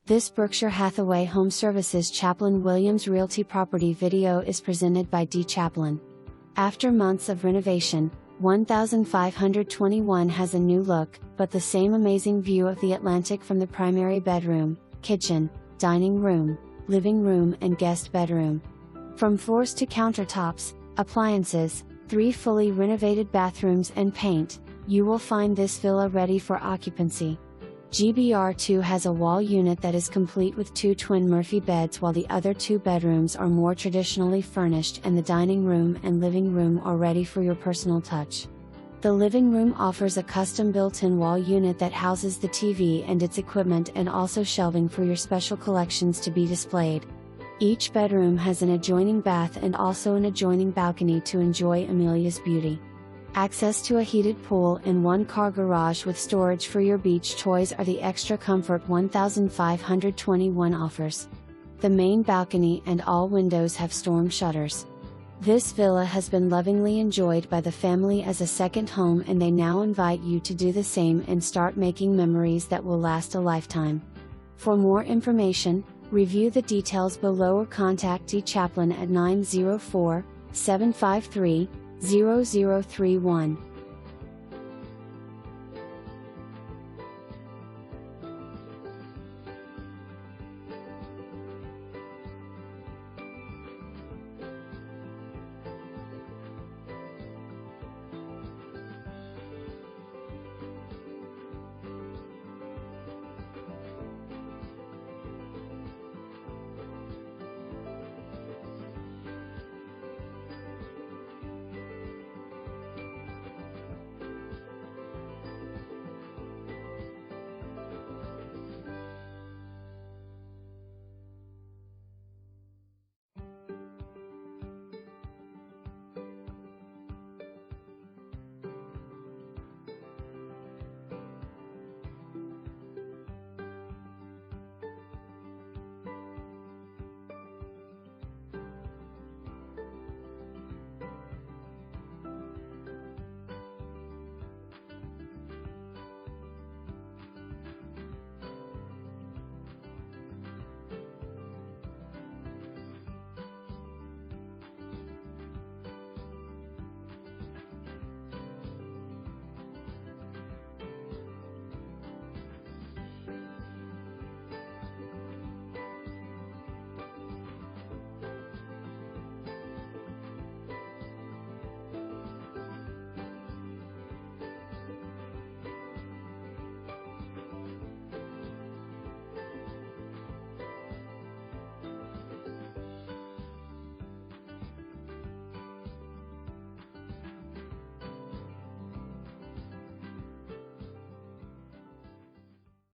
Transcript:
This Berkshire Hathaway HomeServices Chaplin Williams Realty property video is presented by Dee Chaplin. After months of renovation, 1521 has a new look, but the same amazing view of the Atlantic from the primary bedroom, kitchen, dining room, living room and guest bedroom. From floors to countertops, appliances, 3 fully renovated bathrooms and paint, you will find this villa ready for occupancy. GBR2 has a wall unit that is complete with 2 twin Murphy beds, while the other 2 bedrooms are more traditionally furnished and the dining room and living room are ready for your personal touch. The living room offers a custom built-in wall unit that houses the TV and its equipment, and also shelving for your special collections to be displayed. Each bedroom has an adjoining bath and also an adjoining balcony to enjoy Amelia's beauty. Access to a heated pool and 1-car garage with storage for your beach toys are the extra comfort 1521 offers. The main balcony and all windows have storm shutters. This villa has been lovingly enjoyed by the family as a second home, and they now invite you to do the same and start making memories that will last a lifetime. For more information, review the details below or contact Dee Chaplin at 904-753-0031.